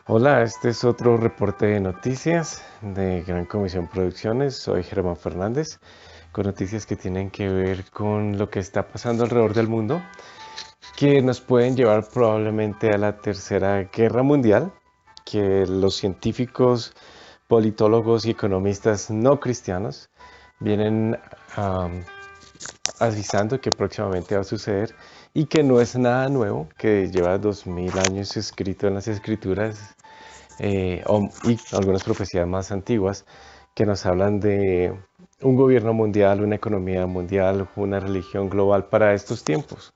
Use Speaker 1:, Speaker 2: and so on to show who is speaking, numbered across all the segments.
Speaker 1: Hola, este es otro reporte de noticias de Gran Comisión Producciones. Soy Germán Fernández, con noticias que tienen que ver con lo que está pasando alrededor del mundo, que nos pueden llevar probablemente a la Tercera Guerra Mundial, que los científicos, politólogos y economistas no cristianos vienen am, avisando que próximamente va a suceder y que no es nada nuevo, que lleva 2000 años escrito en las escrituras y algunas profecías más antiguas que nos hablan de un gobierno mundial, una economía mundial, una religión global para estos tiempos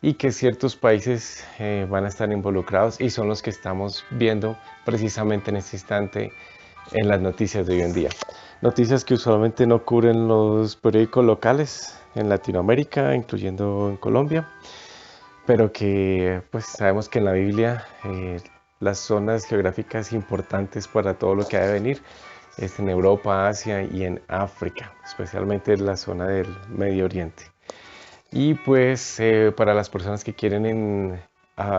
Speaker 1: y que ciertos países van a estar involucrados y son los que estamos viendo precisamente en este instante en las noticias de hoy en día. Noticias que usualmente no cubren los periódicos locales en Latinoamérica, incluyendo en Colombia, pero que pues sabemos que en la Biblia las zonas geográficas importantes para todo lo que ha de venir es en Europa, Asia y en África, especialmente en la zona del Medio Oriente. Y pues para las personas que quieren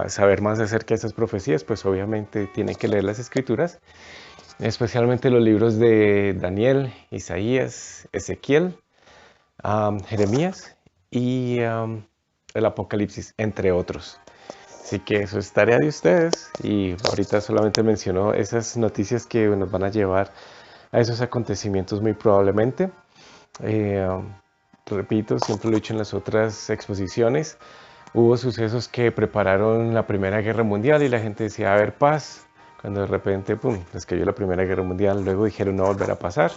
Speaker 1: saber más acerca de estas profecías, pues obviamente tienen que leer las escrituras, especialmente los libros de Daniel, Isaías, Ezequiel, Jeremías y el Apocalipsis, entre otros. Así que eso es tarea de ustedes y ahorita solamente menciono esas noticias que nos van a llevar a esos acontecimientos muy probablemente. Eh, Repito, siempre lo he dicho en las otras exposiciones, hubo sucesos que prepararon la Primera Guerra Mundial y la gente decía, va a haber paz, cuando de repente, pum, les cayó la Primera Guerra Mundial, luego dijeron no volverá a pasar.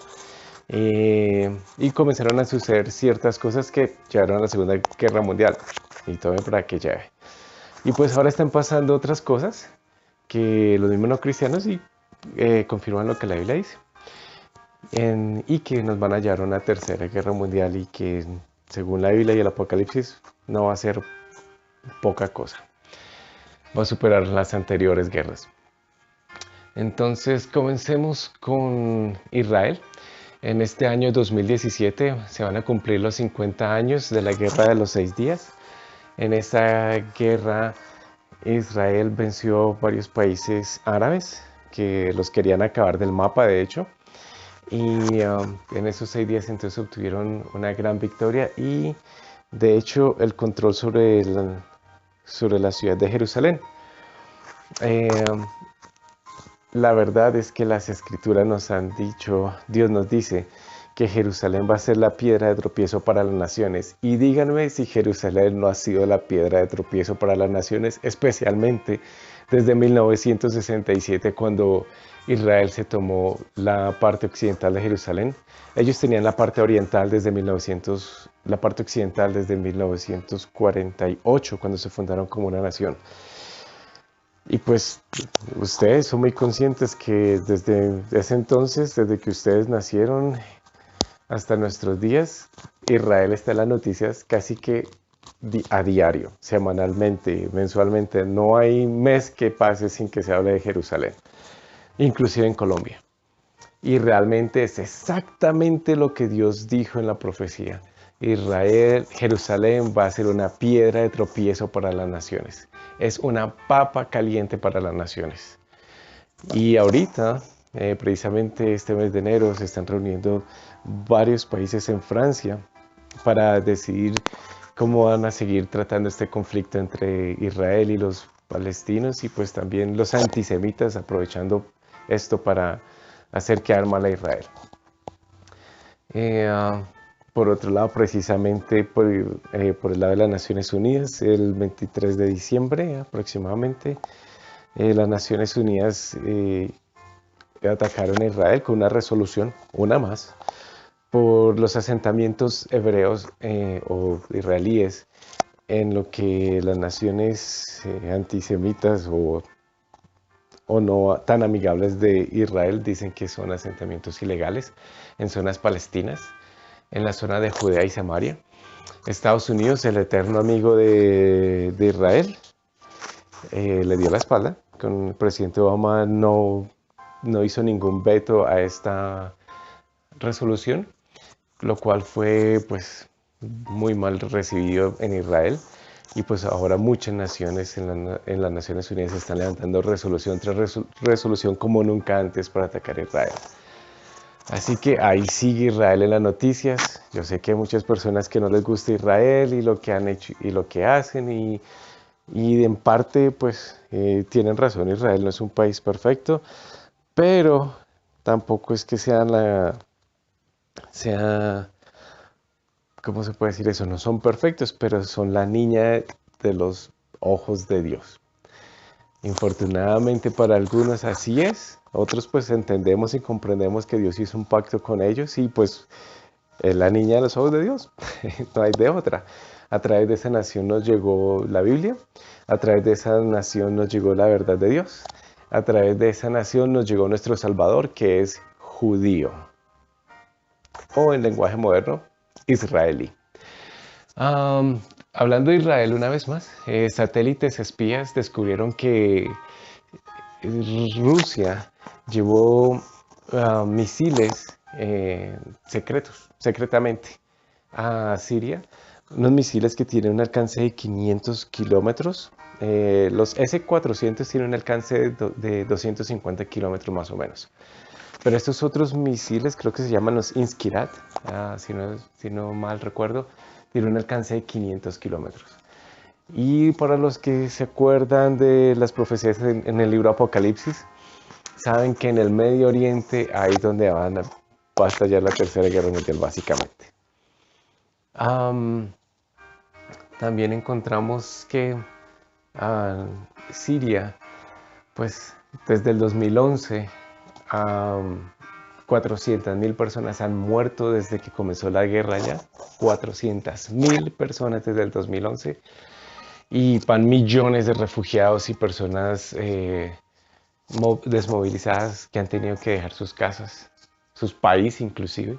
Speaker 1: Y comenzaron a suceder ciertas cosas que llevaron a la Segunda Guerra Mundial y todo para que lleve. Y pues ahora están pasando otras cosas que los mismos no cristianos y confirman lo que la Biblia dice. Y que nos van a llevar a una tercera guerra mundial y que según la Biblia y el Apocalipsis no va a ser poca cosa. Va a superar las anteriores guerras. Entonces comencemos con Israel. En este año 2017 se van a cumplir los 50 años de la Guerra de los 6 días. En esa guerra Israel venció varios países árabes que los querían acabar del mapa, de hecho. Y en esos 6 días entonces obtuvieron una gran victoria y de hecho el control sobre la ciudad de Jerusalén. Eh, la verdad es que las escrituras nos han dicho, Dios nos dice que Jerusalén va a ser la piedra de tropiezo para las naciones. Y díganme si Jerusalén no ha sido la piedra de tropiezo para las naciones, especialmente desde 1967 cuando Israel se tomó la parte occidental de Jerusalén. Ellos tenían la parte oriental desde 1900, la parte occidental desde 1948 cuando se fundaron como una nación. Y pues ustedes son muy conscientes que desde ese entonces, desde que ustedes nacieron hasta nuestros días, Israel está en las noticias casi que a diario, semanalmente, mensualmente. No hay mes que pase sin que se hable de Jerusalén, inclusive en Colombia. Y realmente es exactamente lo que Dios dijo en la profecía. Israel, Jerusalén va a ser una piedra de tropiezo para las naciones. Es una papa caliente para las naciones. Y ahorita, precisamente este mes de enero, se están reuniendo varios países en Francia para decidir cómo van a seguir tratando este conflicto entre Israel y los palestinos y pues también los antisemitas aprovechando esto para hacer quedar mal a Israel. Eh, uh, por otro lado, precisamente por el lado de las Naciones Unidas, el 23 de diciembre aproximadamente, las Naciones Unidas atacaron a Israel con una resolución, una más, por los asentamientos hebreos o israelíes en lo que las naciones antisemitas o no tan amigables de Israel dicen que son asentamientos ilegales en zonas palestinas, en la zona de Judea y Samaria. Estados Unidos, el eterno amigo de Israel, le dio la espalda. Con el presidente Obama no hizo ningún veto a esta resolución, lo cual fue pues muy mal recibido en Israel. Y pues ahora muchas naciones en las Naciones Unidas están levantando resolución tras resolución como nunca antes para atacar a Israel. Así que ahí sigue Israel en las noticias. Yo sé que hay muchas personas que no les gusta Israel y lo que han hecho y lo que hacen y en parte pues tienen razón. Israel no es un país perfecto, pero tampoco es que sea, ¿cómo se puede decir eso? No son perfectos, pero son la niña de los ojos de Dios. Infortunadamente para algunos así es, otros pues entendemos y comprendemos que Dios hizo un pacto con ellos y pues es la niña de los ojos de Dios, no hay de otra. A través de esa nación nos llegó la Biblia, a través de esa nación nos llegó la verdad de Dios, a través de esa nación nos llegó nuestro Salvador que es judío o en lenguaje moderno, israelí. Um, Hablando de Israel una vez más, satélites espías descubrieron que Rusia llevó misiles secretamente a Siria, unos misiles que tienen un alcance de 500 kilómetros. Los S-400 tienen un alcance de 250 kilómetros más o menos. Pero estos otros misiles, creo que se llaman los Inskirat, si no mal recuerdo, tienen un alcance de 500 kilómetros. Y para los que se acuerdan de las profecías en el libro Apocalipsis, saben que en el Medio Oriente ahí es donde va a estallar la Tercera Guerra Mundial básicamente. También encontramos que Siria, pues desde el 2011, 400.000 personas han muerto desde que comenzó la guerra ya. 400.000 personas desde el 2011. Y van millones de refugiados y personas desmovilizadas que han tenido que dejar sus casas, sus países inclusive.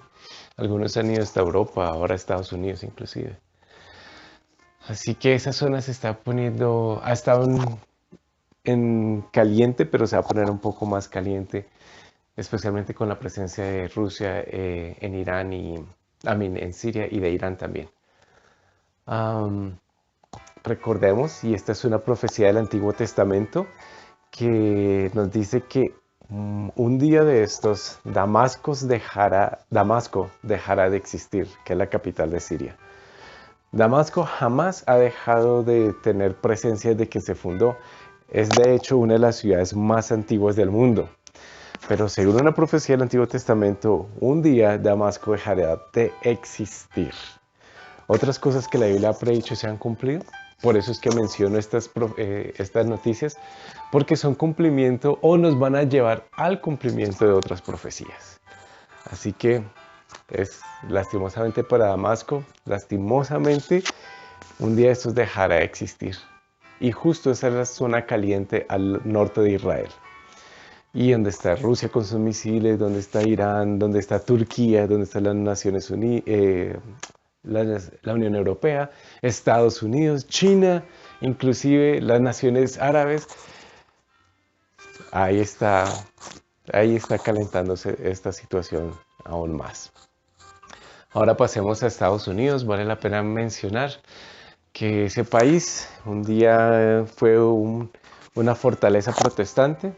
Speaker 1: Algunos han ido hasta Europa, ahora a Estados Unidos inclusive. Así que esa zona se está poniendo, ha estado en caliente, pero se va a poner un poco más caliente, especialmente con la presencia de Rusia en Irán y en Siria y de Irán también. Recordemos, y esta es una profecía del Antiguo Testamento, que nos dice que un día de estos Damasco dejará de existir, que es la capital de Siria. Damasco jamás ha dejado de tener presencia desde que se fundó. Es de hecho una de las ciudades más antiguas del mundo. Pero según una profecía del Antiguo Testamento, un día Damasco dejará de existir. Otras cosas que la Biblia ha predicho se han cumplido. Por eso es que menciono estas noticias, porque son cumplimiento o nos van a llevar al cumplimiento de otras profecías. Así que es lastimosamente para Damasco, lastimosamente un día estos dejará de existir. Y justo esa es la zona caliente al norte de Israel. Y donde está Rusia con sus misiles, donde está Irán, donde está Turquía, donde están las Naciones Unidas, la Unión Europea, Estados Unidos, China, inclusive las naciones árabes. Ahí está calentándose esta situación aún más. Ahora pasemos a Estados Unidos. Vale la pena mencionar que ese país un día fue una fortaleza protestante,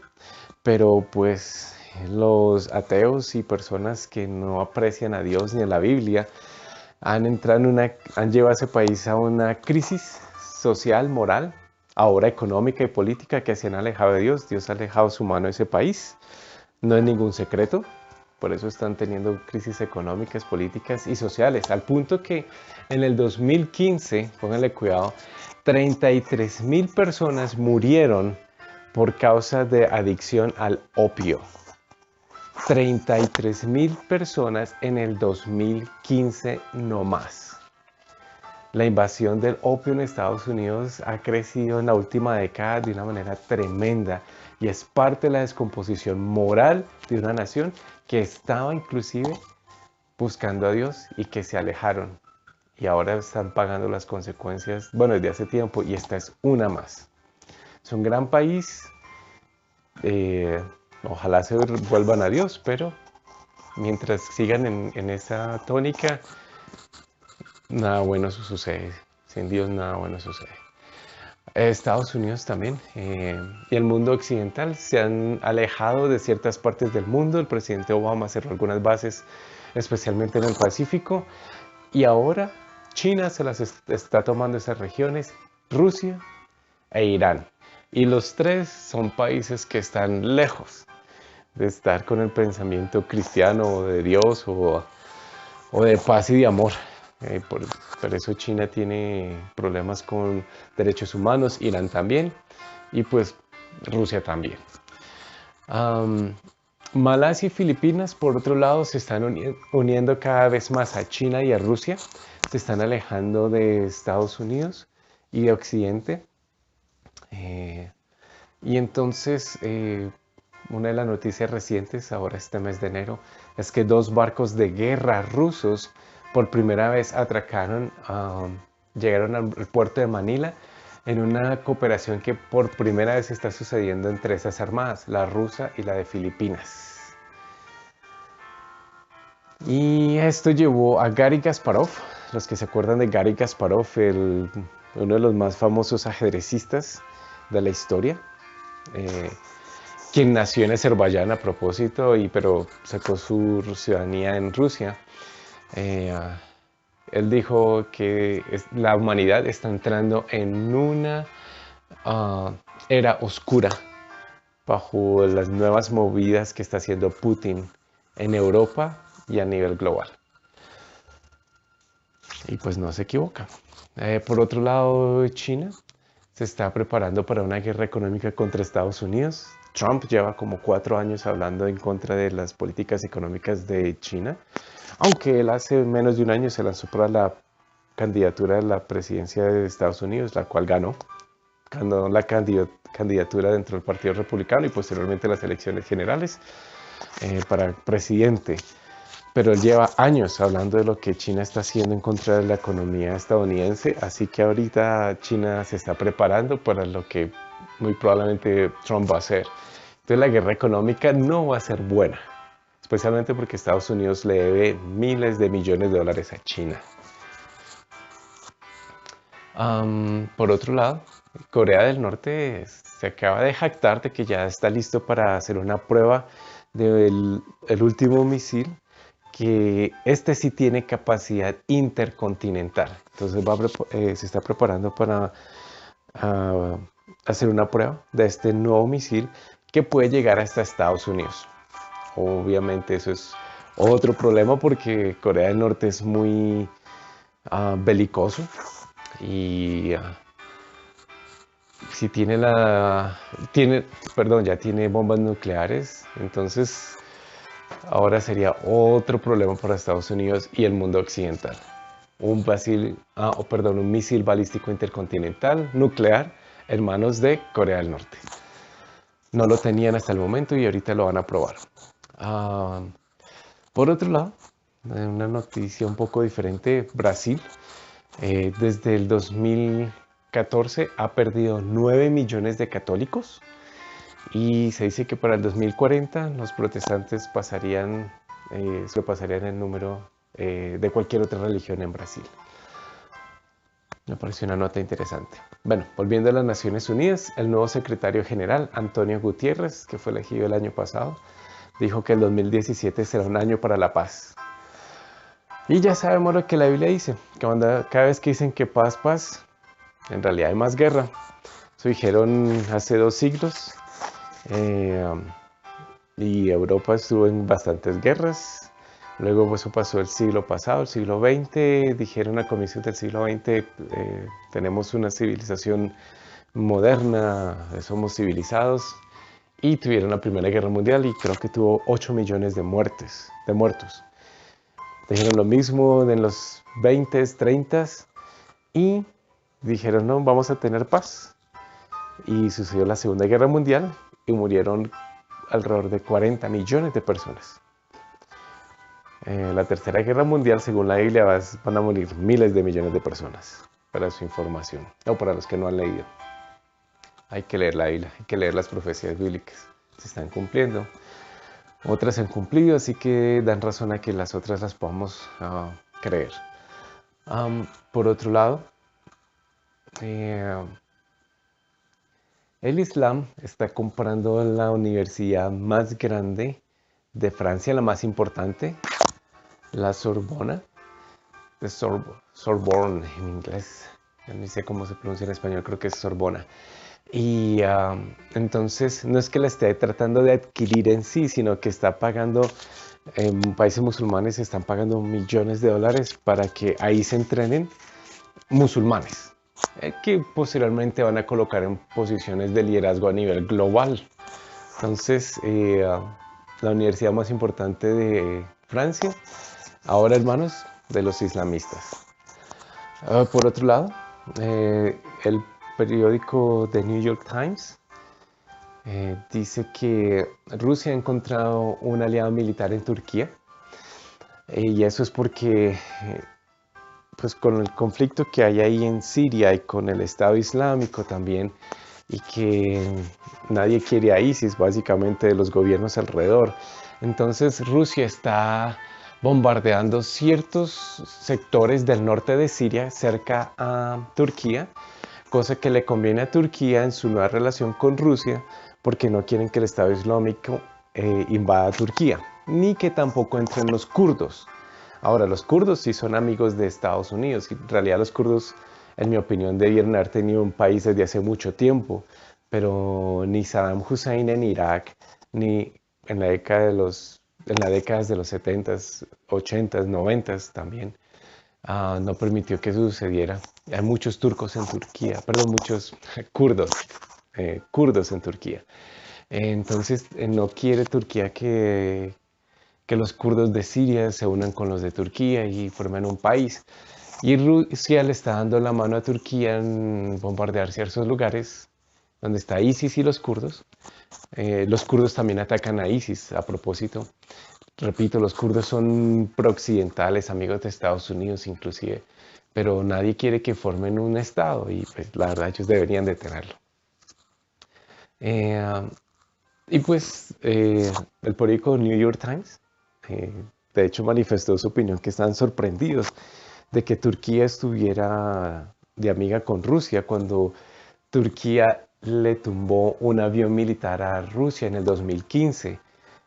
Speaker 1: pero pues los ateos y personas que no aprecian a Dios ni a la Biblia han llevado a ese país a una crisis social, moral, ahora económica y política, que se han alejado de Dios. Dios ha alejado su mano de ese país. No es ningún secreto. Por eso están teniendo crisis económicas, políticas y sociales. Al punto que en el 2015, pónganle cuidado, 33.000 personas murieron por causa de adicción al opio. 33.000 personas en el 2015 no más. La invasión del opio en Estados Unidos ha crecido en la última década de una manera tremenda y es parte de la descomposición moral de una nación que estaba inclusive buscando a Dios y que se alejaron y ahora están pagando las consecuencias, bueno, desde hace tiempo, y esta es una más. Es un gran país, ojalá se vuelvan a Dios, pero mientras sigan en esa tónica, nada bueno sucede. Sin Dios nada bueno sucede. Estados Unidos también y el mundo occidental se han alejado de ciertas partes del mundo. El presidente Obama cerró algunas bases, especialmente en el Pacífico, y ahora China se las está tomando esas regiones, Rusia e Irán. Y los tres son países que están lejos de estar con el pensamiento cristiano o de Dios o de paz y de amor. Por eso China tiene problemas con derechos humanos, Irán también, y pues Rusia también. Malasia y Filipinas, por otro lado, se están uniendo cada vez más a China y a Rusia. Se están alejando de Estados Unidos y de Occidente. Y entonces, una de las noticias recientes, ahora este mes de enero, es que dos barcos de guerra rusos por primera vez llegaron al puerto de Manila en una cooperación que por primera vez está sucediendo entre esas armadas, la rusa y la de Filipinas. Y esto llevó a Gary Kasparov, los que se acuerdan de Gary Kasparov, uno de los más famosos ajedrecistas de la historia, quien nació en Azerbaiyán a propósito, pero sacó su ciudadanía en Rusia. Él dijo que la humanidad está entrando en una era oscura bajo las nuevas movidas que está haciendo Putin en Europa y a nivel global. Y pues no se equivoca. Por otro lado, China se está preparando para una guerra económica contra Estados Unidos. Trump lleva como 4 años hablando en contra de las políticas económicas de China, aunque él hace menos de un año se lanzó para la candidatura a la presidencia de Estados Unidos, la cual ganó la candidatura dentro del Partido Republicano y posteriormente las elecciones generales para presidente. Pero él lleva años hablando de lo que China está haciendo en contra de la economía estadounidense, así que ahorita China se está preparando para lo que muy probablemente Trump va a hacer. Entonces la guerra económica no va a ser buena, especialmente porque Estados Unidos le debe miles de millones de dólares a China. Por otro lado, Corea del Norte se acaba de jactar de que ya está listo para hacer una prueba del último misil, que este sí tiene capacidad intercontinental. Entonces se está preparando para hacer una prueba de este nuevo misil que puede llegar hasta Estados Unidos. Obviamente eso es otro problema porque Corea del Norte es muy belicoso y si ya tiene bombas nucleares, entonces ahora sería otro problema para Estados Unidos y el mundo occidental. Un misil balístico intercontinental nuclear en manos de Corea del Norte. No lo tenían hasta el momento y ahorita lo van a probar. Por otro lado, una noticia un poco diferente, Brasil, desde el 2014 ha perdido 9 millones de católicos y se dice que para el 2040 los protestantes sobrepasarían el número de cualquier otra religión en Brasil. Me pareció una nota interesante. Bueno, volviendo a las Naciones Unidas, el nuevo secretario general, Antonio Guterres, que fue elegido el año pasado, dijo que el 2017 será un año para la paz. Y ya sabemos lo que la Biblia dice, que cada vez que dicen que paz, paz, en realidad hay más guerra. Eso dijeron hace 2 siglos. Y Europa estuvo en bastantes guerras. Luego eso pasó el siglo pasado, el siglo XX. Dijeron a comienzos del siglo XX, tenemos una civilización moderna, somos civilizados. Y tuvieron la Primera Guerra Mundial y creo que tuvo 8 millones de muertos. Dijeron lo mismo en los 20s, 30s y dijeron, no, vamos a tener paz. Y sucedió la Segunda Guerra Mundial y murieron alrededor de 40 millones de personas. La Tercera Guerra Mundial, según la Biblia, van a morir miles de millones de personas, para su información, o para los que no han leído. Hay que leer la Biblia, hay que leer las profecías bíblicas, se están cumpliendo. Otras se han cumplido, así que dan razón a que las otras las podamos creer. Por otro lado, El Islam está comprando la universidad más grande de Francia, la más importante, la Sorbona, de Sorbonne en inglés. Ya no sé cómo se pronuncia en español, creo que es Sorbona. Y entonces no es que la esté tratando de adquirir en sí, sino que está pagando, en países musulmanes están pagando millones de dólares para que ahí se entrenen musulmanes, que posteriormente van a colocar en posiciones de liderazgo a nivel global. Entonces, la universidad más importante de Francia, ahora hermanos de los islamistas. Por otro lado, el periódico The New York Times dice que Rusia ha encontrado un aliado militar en Turquía, y eso es porque pues con el conflicto que hay ahí en Siria y con el Estado Islámico también, y que nadie quiere a ISIS básicamente de los gobiernos alrededor. Entonces Rusia está bombardeando ciertos sectores del norte de Siria cerca a Turquía, cosa que le conviene a Turquía en su nueva relación con Rusia, porque no quieren que el Estado Islámico invada Turquía, ni que tampoco entren los kurdos. Ahora, los kurdos sí son amigos de Estados Unidos. En realidad los kurdos, en mi opinión, debieron haber tenido un país desde hace mucho tiempo, pero ni Saddam Hussein en Irak, ni en la década en las décadas de los 70s, 80s, 90s también, no permitió que eso sucediera. Hay muchos turcos en Turquía, perdón, muchos kurdos, kurdos en Turquía. Entonces, no quiere Turquía que los kurdos de Siria se unan con los de Turquía y formen un país. Y Rusia le está dando la mano a Turquía en bombardear ciertos lugares donde está ISIS y los kurdos. Los kurdos también atacan a ISIS, a propósito. Repito, los kurdos son prooccidentales, amigos de Estados Unidos inclusive, pero nadie quiere que formen un estado y pues la verdad ellos deberían de tenerlo. Eh, y pues el periódico New York Times, eh, de hecho manifestó su opinión que están sorprendidos de que Turquía estuviera de amiga con Rusia cuando Turquía le tumbó un avión militar a Rusia en el 2015.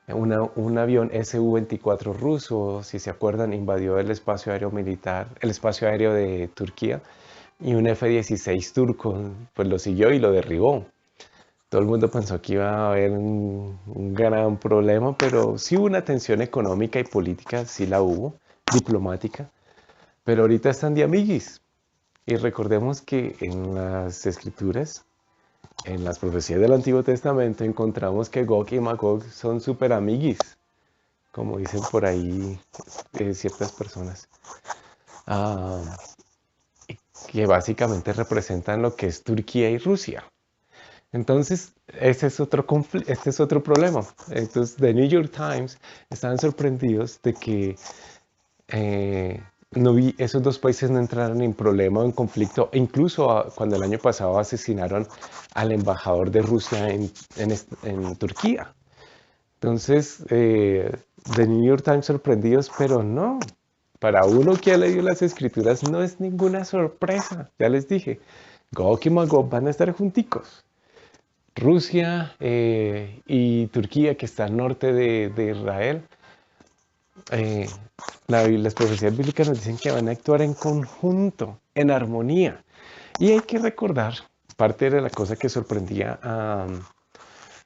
Speaker 1: Un avión Su-24 ruso, si se acuerdan, invadió el espacio aéreo militar, el espacio aéreo de Turquía, y un F-16 turco pues lo siguió y lo derribó. Todo el mundo pensó que iba a haber un gran problema, pero sí hubo una tensión económica y política, sí la hubo, diplomática, pero ahorita están de amiguis. Y recordemos que en las escrituras, en las profecías del Antiguo Testamento, encontramos que Gog y Magog son súper amiguis, como dicen por ahí ciertas personas, ah, que básicamente representan lo que es Turquía y Rusia. Entonces, este es otro problema. Entonces, The New York Times estaban sorprendidos de que esos dos países no entraran en problema o en conflicto, e incluso cuando el año pasado asesinaron al embajador de Rusia en Turquía. Entonces, The New York Times sorprendidos, pero no. Para uno que ha leído las escrituras no es ninguna sorpresa. Ya les dije, Gog y Magog van a estar junticos. Rusia y Turquía, que está al norte de Israel, eh, las profecías bíblicas nos dicen que van a actuar en conjunto, en armonía. Y hay que recordar, parte de la cosa que sorprendía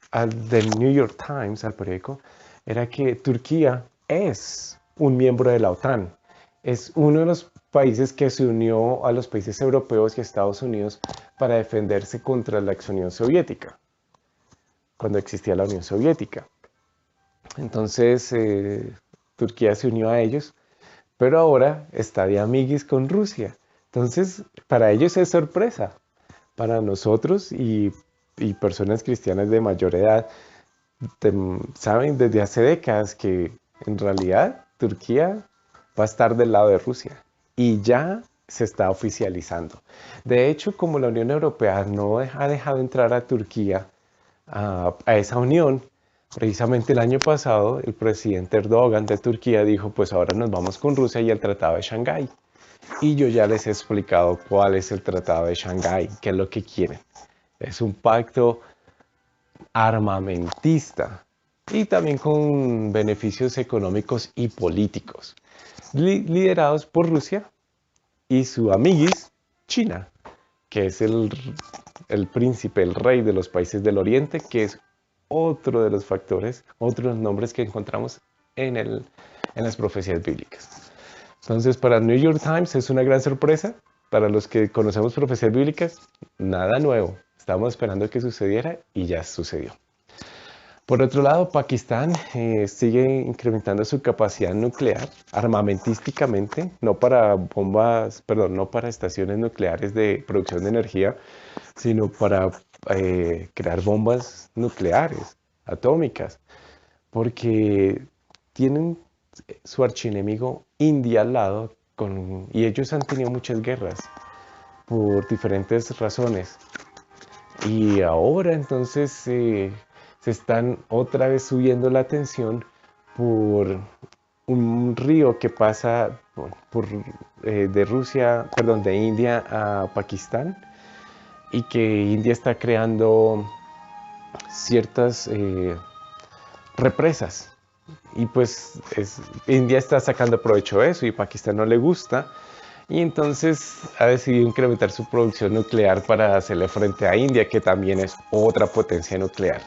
Speaker 1: al The New York Times, al periódico, era que Turquía es un miembro de la OTAN. Es uno de los países que se unió a los países europeos y a Estados Unidos para defenderse contra la ex Unión Soviética, cuando existía la Unión Soviética. Entonces, Turquía se unió a ellos, pero ahora está de amiguis con Rusia. Entonces, para ellos es sorpresa. Para nosotros y personas cristianas de mayor edad, saben desde hace décadas que en realidad Turquía va a estar del lado de Rusia y ya se está oficializando. De hecho, como la Unión Europea no ha dejado entrar a Turquía a esa unión, precisamente el año pasado el presidente Erdogan de Turquía dijo, pues ahora nos vamos con Rusia y el Tratado de Shanghái. Y yo ya les he explicado cuál es el Tratado de Shanghái, qué es lo que quieren. Es un pacto armamentista y también con beneficios económicos y políticos, liderados por Rusia y su amiguis China, que es el príncipe, el rey de los países del Oriente, que es otro de los factores, otros nombres que encontramos en las profecías bíblicas. Entonces, para el New York Times es una gran sorpresa. Para los que conocemos profecías bíblicas, nada nuevo. Estábamos esperando que sucediera y ya sucedió. Por otro lado, Pakistán sigue incrementando su capacidad nuclear armamentísticamente, no para bombas, perdón, no para estaciones nucleares de producción de energía, sino para crear bombas nucleares, atómicas, porque tienen su archienemigo India al lado y ellos han tenido muchas guerras por diferentes razones. Y ahora entonces se están otra vez subiendo la tensión por un río que pasa de Rusia, perdón, de India a Pakistán, y que India está creando ciertas represas. Y pues India está sacando provecho de eso y Pakistán no le gusta. Y entonces ha decidido incrementar su producción nuclear para hacerle frente a India, que también es otra potencia nuclear.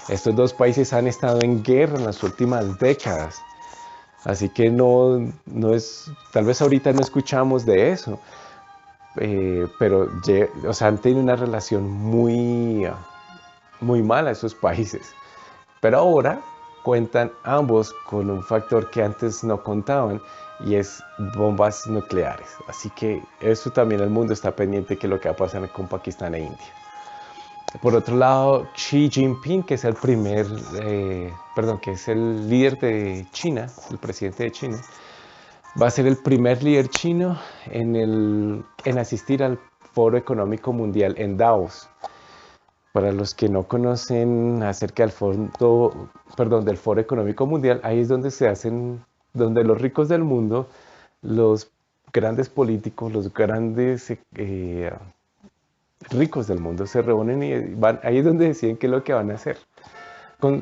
Speaker 1: Estos dos países han estado en guerra en las últimas décadas. Así que no es, tal vez ahorita no escuchamos de eso, pero o sea, han tenido una relación muy mala esos países. Pero ahora cuentan ambos con un factor que antes no contaban y es bombas nucleares. Así que eso también el mundo está pendiente de lo que va a pasar con Pakistán e India. Por otro lado, Xi Jinping, que es que es el líder de China, el presidente de China, va a ser el primer líder chino en asistir al Foro Económico Mundial en Davos. Para los que no conocen acerca del del Foro Económico Mundial, ahí es donde los ricos del mundo, los grandes políticos, los grandes ricos del mundo se reúnen y ahí es donde deciden qué es lo que van a hacer.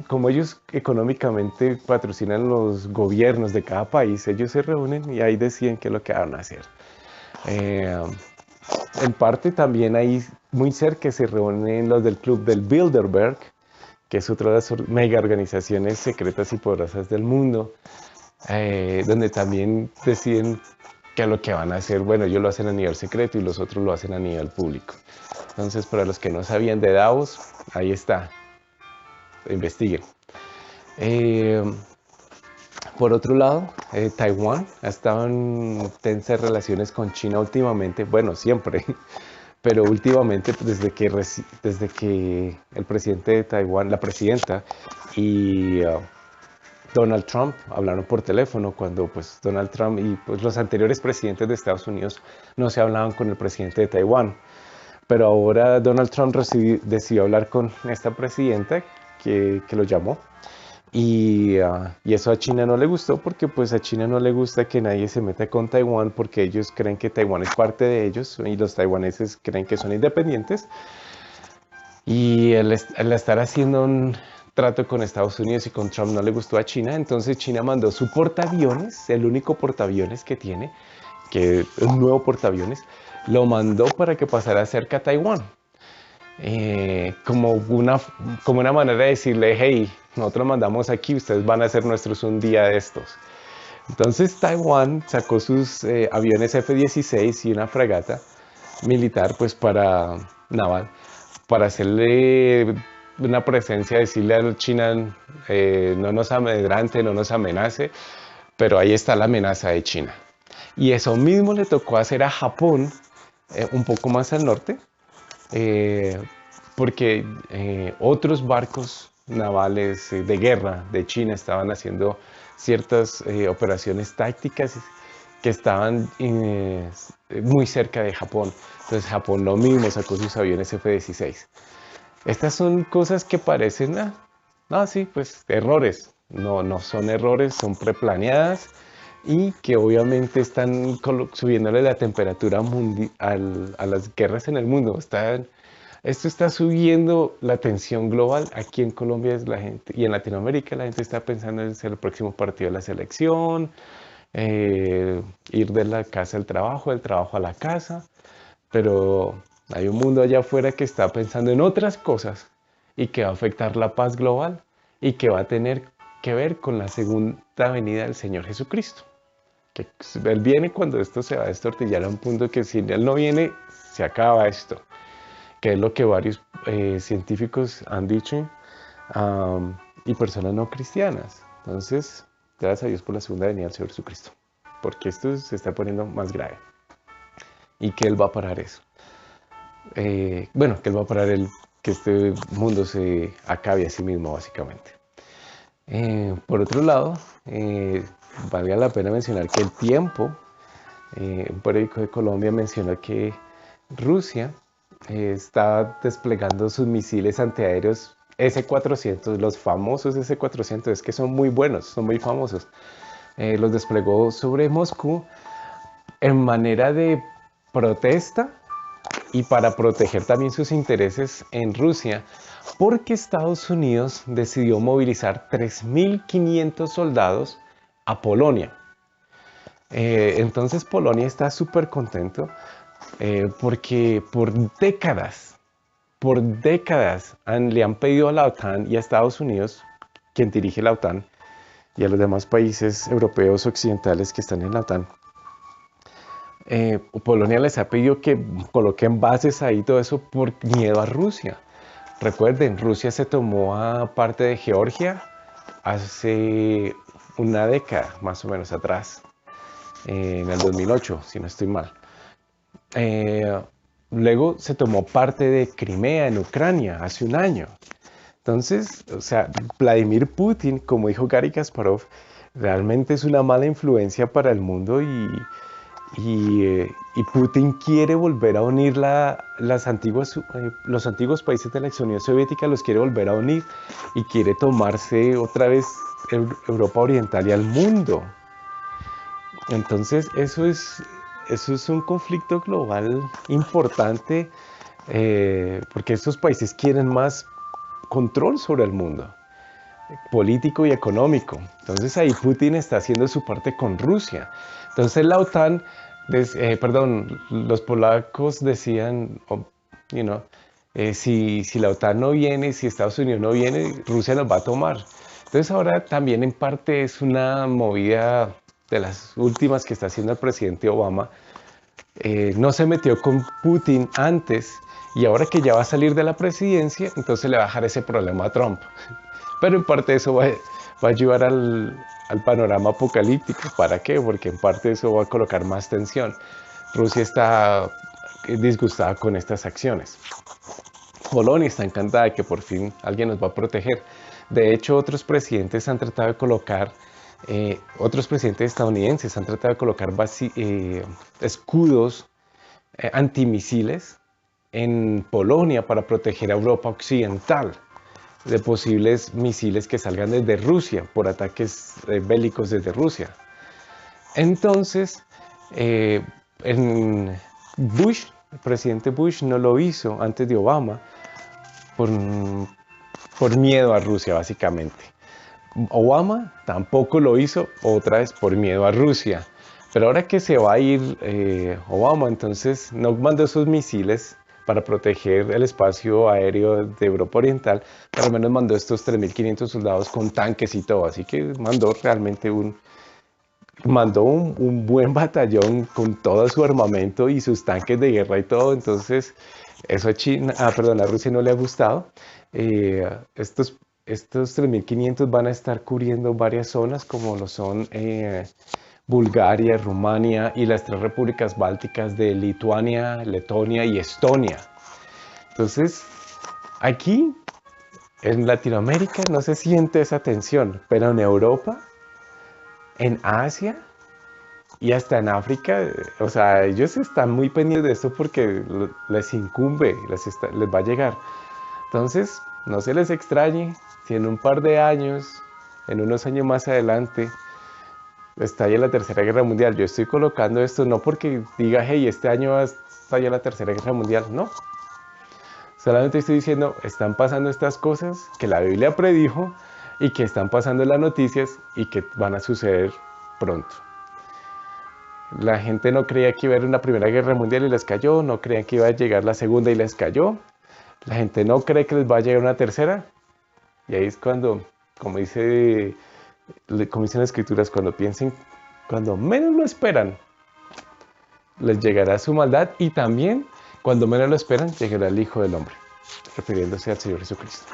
Speaker 1: Como ellos económicamente patrocinan los gobiernos de cada país, ellos se reúnen y ahí deciden qué es lo que van a hacer. En parte también ahí muy cerca se reúnen los del Club del Bilderberg, que es otra de las mega organizaciones secretas y poderosas del mundo, donde también deciden qué es lo que van a hacer. Bueno, ellos lo hacen a nivel secreto y los otros lo hacen a nivel público. Entonces, para los que no sabían de Davos, ahí está. Investiguen. Por otro lado, Taiwán ha estado en tensas relaciones con China últimamente, bueno, siempre, pero últimamente desde que el presidente de Taiwán, la presidenta y Donald Trump hablaron por teléfono, cuando pues Donald Trump y pues, los anteriores presidentes de Estados Unidos no se hablaban con el presidente de Taiwán. Pero ahora Donald Trump decidió hablar con esta presidenta que lo llamó. Y eso a China no le gustó porque pues a China no le gusta que nadie se meta con Taiwán porque ellos creen que Taiwán es parte de ellos y los taiwaneses creen que son independientes. Y el estar haciendo un trato con Estados Unidos y con Trump no le gustó a China, entonces China mandó su portaaviones, el único portaaviones que tiene, que es un nuevo portaaviones, lo mandó para que pasara cerca a Taiwán. Como una manera de decirle, hey, nosotros mandamos aquí, ustedes van a ser nuestros un día de estos. Entonces Taiwán sacó sus aviones F-16 y una fragata militar, pues naval, para hacerle una presencia, decirle a China, no nos amedrante, no nos amenace, pero ahí está la amenaza de China. Y eso mismo le tocó hacer a Japón, un poco más al norte, porque otros barcos navales de guerra de China estaban haciendo ciertas operaciones tácticas que estaban muy cerca de Japón. Entonces Japón lo mismo sacó sus aviones F-16. Estas son cosas que parecen, sí, pues errores. No, no son errores, son preplaneadas y que obviamente están subiéndole la temperatura a las guerras en el mundo. Están Esto está subiendo la tensión global. Aquí en Colombia es la gente, y en Latinoamérica la gente está pensando en ser el próximo partido de la selección, ir de la casa al trabajo, del trabajo a la casa, pero hay un mundo allá afuera que está pensando en otras cosas y que va a afectar la paz global y que va a tener que ver con la segunda venida del Señor Jesucristo. Que Él viene cuando esto se va a destortillar a un punto que si Él no viene, se acaba esto, que es lo que varios científicos han dicho, y personas no cristianas. Entonces, gracias a Dios por la segunda venida del Señor Jesucristo, porque esto se está poniendo más grave y que Él va a parar eso. Bueno, que Él va a parar que este mundo se acabe a sí mismo, básicamente. Por otro lado, valga la pena mencionar que El Tiempo, un periódico de Colombia, menciona que Rusia está desplegando sus misiles antiaéreos S-400, los famosos S-400, es que son muy buenos, son muy famosos. Los desplegó sobre Moscú en manera de protesta y para proteger también sus intereses en Rusia, porque Estados Unidos decidió movilizar 3.500 soldados a Polonia. Entonces Polonia está súper contento porque por décadas le han pedido a la OTAN y a Estados Unidos, quien dirige la OTAN, y a los demás países europeos occidentales que están en la OTAN, Polonia les ha pedido que coloquen bases ahí, todo eso por miedo a Rusia. Recuerden, Rusia se tomó a parte de Georgia hace una década más o menos atrás, en el 2008, si no estoy mal. Luego se tomó parte de Crimea en Ucrania hace un año. Entonces, o sea, Vladimir Putin, como dijo Gary Kasparov, realmente es una mala influencia para el mundo y Putin quiere volver a unir los antiguos países de la ex Unión Soviética, los quiere volver a unir y quiere tomarse otra vez Europa Oriental y al mundo. Entonces eso es un conflicto global importante, porque estos países quieren más control sobre el mundo político y económico. Entonces ahí Putin está haciendo su parte con Rusia. Entonces la OTAN, los polacos decían, si la OTAN no viene, si Estados Unidos no viene, Rusia nos va a tomar. Entonces ahora también en parte es una movida de las últimas que está haciendo el presidente Obama. No se metió con Putin antes y ahora que ya va a salir de la presidencia, entonces le va a dejar ese problema a Trump. Pero en parte eso va a ayudar al panorama apocalíptico. ¿Para qué? Porque en parte eso va a colocar más tensión. Rusia está disgustada con estas acciones. Polonia está encantada de que por fin alguien nos va a proteger. De hecho, otros presidentes estadounidenses han tratado de colocar escudos antimisiles en Polonia para proteger a Europa Occidental de posibles misiles que salgan desde Rusia, por ataques bélicos desde Rusia. Entonces, el presidente Bush no lo hizo antes de Obama por miedo a Rusia, básicamente. Obama tampoco lo hizo otra vez por miedo a Rusia. Pero ahora que se va a ir Obama, entonces no mandó esos misiles para proteger el espacio aéreo de Europa Oriental, pero al menos mandó estos 3.500 soldados con tanques y todo, así que mandó realmente un buen batallón con todo su armamento y sus tanques de guerra y todo. Entonces eso a Rusia no le ha gustado. Estos 3.500 van a estar cubriendo varias zonas como lo son Bulgaria, Rumania y las 3 repúblicas bálticas de Lituania, Letonia y Estonia. Entonces, aquí en Latinoamérica no se siente esa tensión, pero en Europa, en Asia y hasta en África, o sea, ellos están muy pendientes de esto porque les incumbe, les va a llegar. Entonces, no se les extrañe si en un par de años, en unos años más adelante, estalla la Tercera Guerra Mundial. Yo estoy colocando esto no porque diga, hey, este año va a estallar la Tercera Guerra Mundial, no. Solamente estoy diciendo, están pasando estas cosas que la Biblia predijo y que están pasando en las noticias y que van a suceder pronto. La gente no creía que iba a haber una primera guerra mundial y les cayó, no creían que iba a llegar la segunda y les cayó. La gente no cree que les va a llegar una tercera. Y ahí es cuando, como dicen las escrituras, cuando menos lo esperan, les llegará su maldad y también cuando menos lo esperan llegará el Hijo del Hombre, refiriéndose al Señor Jesucristo.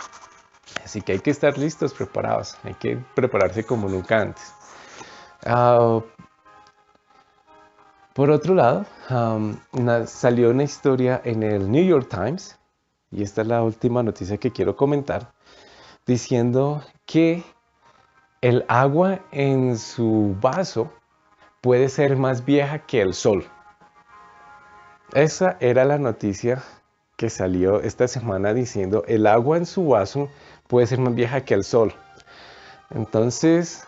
Speaker 1: Así que hay que estar listos, preparados, hay que prepararse como nunca antes. Por otro lado, salió una historia en el New York Times, y esta es la última noticia que quiero comentar, diciendo que el agua en su vaso puede ser más vieja que el sol. Esa era la noticia que salió esta semana diciendo el agua en su vaso puede ser más vieja que el sol. Entonces,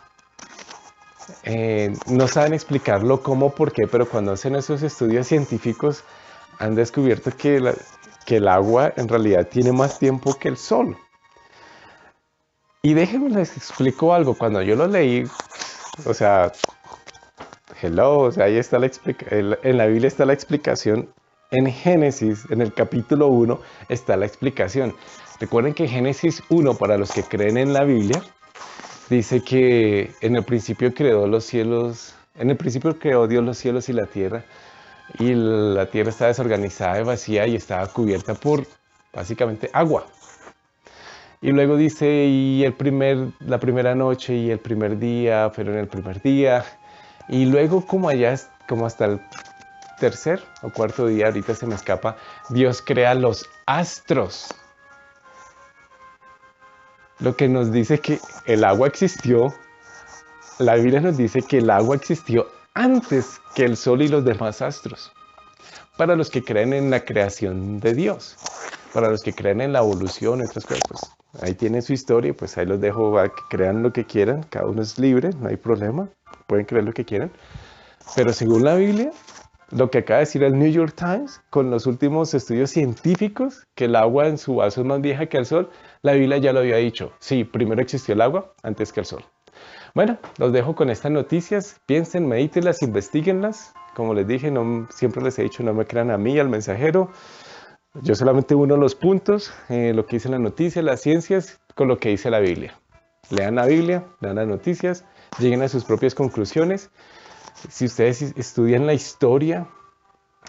Speaker 1: no saben explicarlo cómo, por qué, pero cuando hacen esos estudios científicos han descubierto que el agua en realidad tiene más tiempo que el sol. Y déjenme les explico algo. Cuando yo lo leí, o sea, ahí está en la Biblia está la explicación. En Génesis, en el capítulo 1, está la explicación. Recuerden que Génesis 1, para los que creen en la Biblia, dice que en el principio creó los cielos, en el principio creó Dios los cielos y la tierra, y la tierra estaba desorganizada y vacía y estaba cubierta por, básicamente, agua. Y luego dice, la primera noche y el primer día fueron el primer día, y luego como hasta el tercer o cuarto día, ahorita se me escapa, Dios crea los astros. Lo que nos dice que el agua existió, la Biblia nos dice que el agua existió antes que el sol y los demás astros. Para los que creen en la creación de Dios, para los que creen en la evolución y otras cosas, pues ahí tienen su historia, pues ahí los dejo a que crean lo que quieran, cada uno es libre, no hay problema, pueden creer lo que quieran. Pero según la Biblia, lo que acaba de decir el New York Times, con los últimos estudios científicos, que el agua en su vaso es más vieja que el sol, la Biblia ya lo había dicho. Sí, primero existió el agua antes que el sol. Bueno, los dejo con estas noticias. Piensen, medítenlas, investiguenlas. Como les dije, siempre les he dicho, no me crean a mí, al mensajero. Yo solamente uno los puntos, lo que dice la noticia, las ciencias, con lo que dice la Biblia. Lean la Biblia, lean las noticias, lleguen a sus propias conclusiones. Si ustedes estudian la historia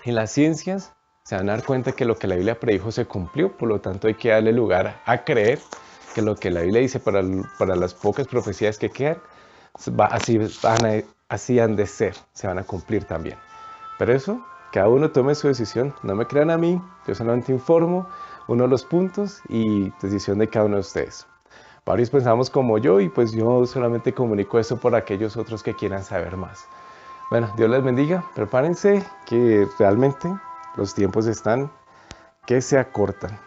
Speaker 1: y las ciencias, se van a dar cuenta que lo que la Biblia predijo se cumplió, por lo tanto hay que darle lugar a creer que lo que la Biblia dice para las pocas profecías que quedan, así han de ser, se van a cumplir también. Pero eso, cada uno tome su decisión, no me crean a mí, yo solamente informo uno de los puntos y decisión de cada uno de ustedes. Varios pensamos como yo y pues yo solamente comunico eso por aquellos otros que quieran saber más. Bueno, Dios les bendiga, prepárense que realmente los tiempos están que se acortan.